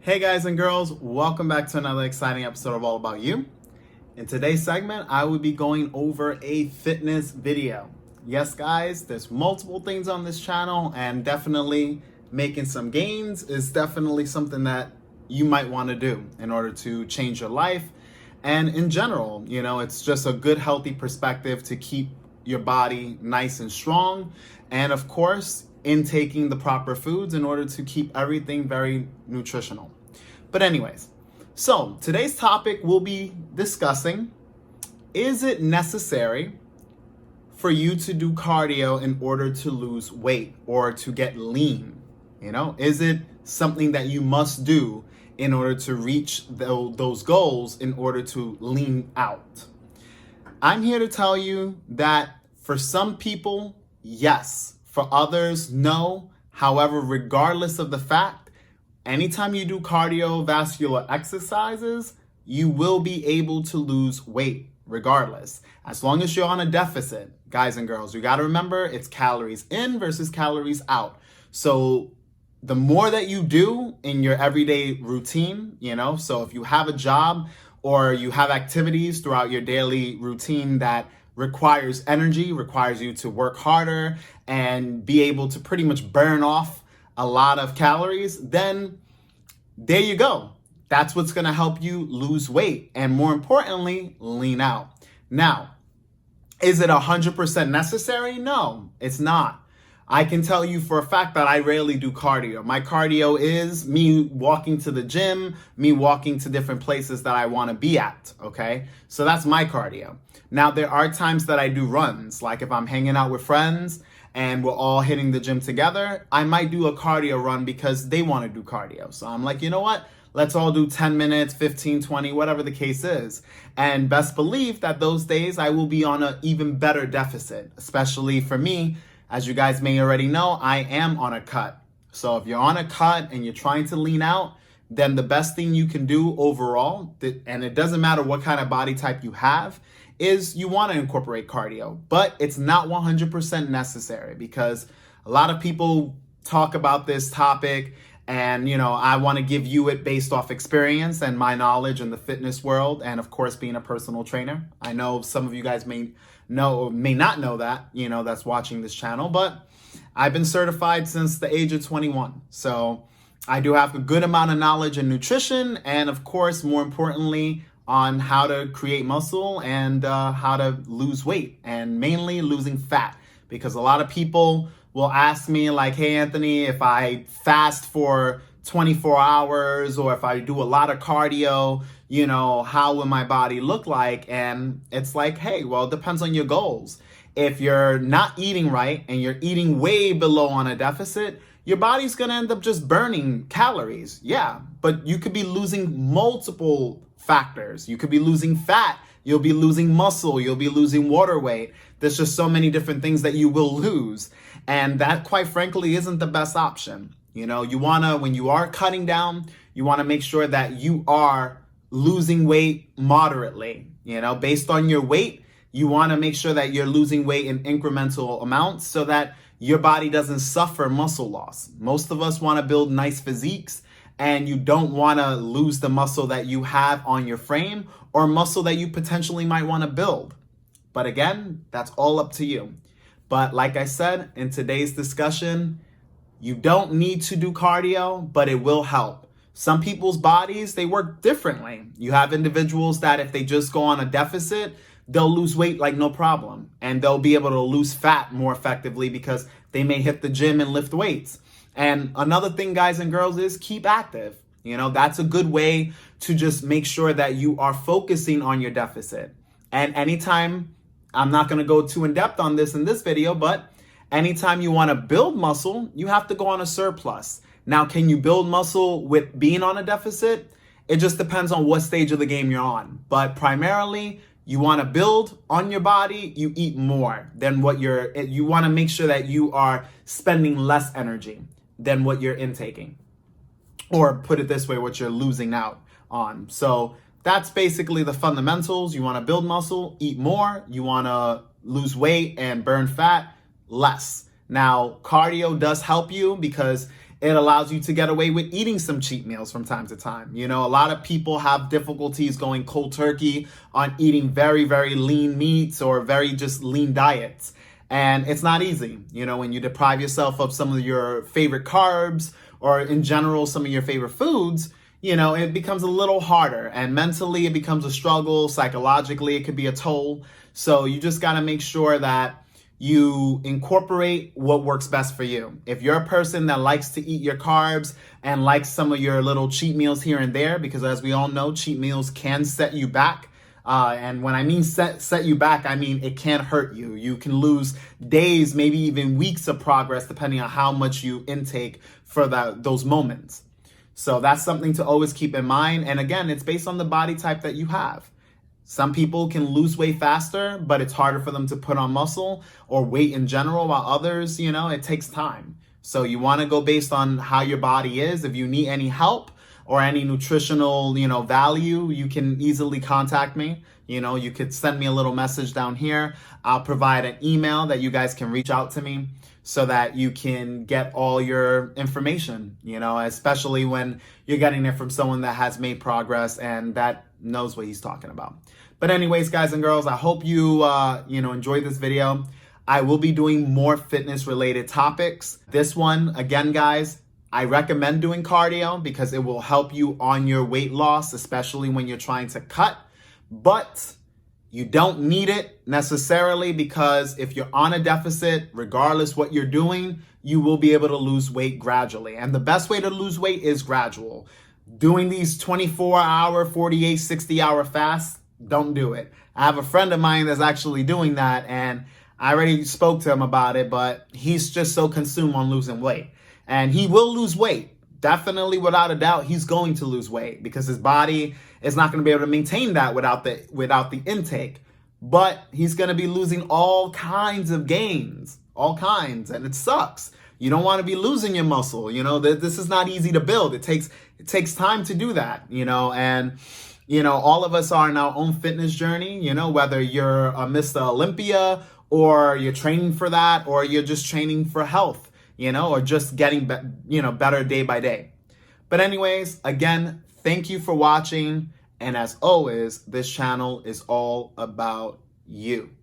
Hey guys and girls, welcome back to another exciting episode of All About You. In today's segment, I will be going over a fitness video. Yes guys, there's multiple things on this channel and definitely making some gains is definitely something that you might want to do in order to change your life. And in general, it's just a good healthy perspective to keep your body nice and strong. And of course, intaking the proper foods in order to keep everything very nutritional. But anyways, so today's topic will be discussing, is it necessary for you to do cardio in order to lose weight or to get lean? Is it something that you must do in order to reach those goals in order to lean out? I'm here to tell you that for some people, yes. For others, no. However, regardless of the fact, anytime you do cardiovascular exercises, you will be able to lose weight regardless. As long as you're on a deficit, guys and girls, you got to remember it's calories in versus calories out. So the more that you do in your everyday routine, so if you have a job or you have activities throughout your daily routine that requires energy, requires you to work harder and be able to pretty much burn off a lot of calories, then there you go. That's what's going to help you lose weight and more importantly, lean out. Now, is it 100% necessary? No, it's not. I can tell you for a fact that I rarely do cardio. My cardio is me walking to the gym, me walking to different places that I want to be at, okay? So that's my cardio. Now, there are times that I do runs, like if I'm hanging out with friends and we're all hitting the gym together, I might do a cardio run because they want to do cardio. So I'm like, you know what? Let's all do 10 minutes, 15, 20, whatever the case is. And best believe that those days I will be on an even better deficit, especially for me. As you guys may already know, I am on a cut. So if you're on a cut and you're trying to lean out, then the best thing you can do overall, and it doesn't matter what kind of body type you have, is you want to incorporate cardio. But it's not 100% necessary because a lot of people talk about this topic and, I want to give you it based off experience and my knowledge in the fitness world. And of course, being a personal trainer. I know some of you guys may know or may not know that, that's watching this channel, but I've been certified since the age of 21. So I do have a good amount of knowledge in nutrition and of course, more importantly, on how to create muscle and how to lose weight and mainly losing fat. Because a lot of people will ask me like, hey, Anthony, if I fast for 24 hours or if I do a lot of cardio, how will my body look like? And it's like, hey, well, it depends on your goals. If you're not eating right and you're eating way below on a deficit, your body's going to end up just burning calories. Yeah, but you could be losing multiple factors. You could be losing fat. You'll be losing muscle. You'll be losing water weight. There's just so many different things that you will lose. And that, quite frankly, isn't the best option. You want to, when you are cutting down, you want to make sure that you are losing weight moderately. Based on your weight, you want to make sure that you're losing weight in incremental amounts so that your body doesn't suffer muscle loss. Most of us want to build nice physiques and you don't want to lose the muscle that you have on your frame or muscle that you potentially might want to build. But again, that's all up to you. But like I said, in today's discussion, you don't need to do cardio, but it will help. Some people's bodies, they work differently. You have individuals that if they just go on a deficit, they'll lose weight like no problem. And they'll be able to lose fat more effectively because they may hit the gym and lift weights. And another thing, guys and girls, is keep active. That's a good way to just make sure that you are focusing on your deficit. And anytime, I'm not going to go too in depth on this in this video, but anytime you want to build muscle, you have to go on a surplus. Now, can you build muscle with being on a deficit? It just depends on what stage of the game you're on. But primarily, you want to build on your body, you eat more than what you want to make sure that you are spending less energy than what you're intaking. Or put it this way, what you're losing out on. So that's basically the fundamentals. You want to build muscle, eat more. You want to lose weight and burn fat, less. Now, cardio does help you because it allows you to get away with eating some cheat meals from time to time. You know, a lot of people have difficulties going cold turkey on eating very, very lean meats or very just lean diets. And it's not easy, you know, when you deprive yourself of some of your favorite carbs or in general, some of your favorite foods, you know, it becomes a little harder, and mentally it becomes a struggle. Psychologically, it could be a toll. So you just got to make sure that you incorporate what works best for you. If you're a person that likes to eat your carbs and likes some of your little cheat meals here and there, because as we all know, cheat meals can set you back. And when I mean set you back, I mean it can hurt you. You can lose days, maybe even weeks of progress, depending on how much you intake for those moments. So that's something to always keep in mind. And again, it's based on the body type that you have. Some people can lose weight faster, but it's harder for them to put on muscle or weight in general, while others, you know, it takes time. So you want to go based on how your body is. If you need any help or any nutritional, you know, value, you can easily contact me. You know, you could send me a little message down here. I'll provide an email that you guys can reach out to me so that you can get all your information, you know, especially when you're getting it from someone that has made progress and that knows what he's talking about. But anyways, guys and girls, I hope you, enjoyed this video. I will be doing more fitness related topics. This one, again, guys, I recommend doing cardio because it will help you on your weight loss, especially when you're trying to cut. But you don't need it necessarily, because if you're on a deficit, regardless what you're doing, you will be able to lose weight gradually. And the best way to lose weight is gradual. Doing these 24-hour, 48, 60-hour fasts, don't do it. I have a friend of mine that's actually doing that, and I already spoke to him about it, but he's just so consumed on losing weight. And he will lose weight. Definitely, without a doubt, he's going to lose weight because his body is not going to be able to maintain that without the intake. But he's going to be losing all kinds of gains, all kinds, and it sucks. You don't want to be losing your muscle. You know, this is not easy to build. It takes time to do that, you know, and you know, all of us are in our own fitness journey, you know, whether you're a Mr. Olympia or you're training for that, or you're just training for health, you know, or just getting, better day by day. But anyways, again, thank you for watching. And as always, this channel is all about you.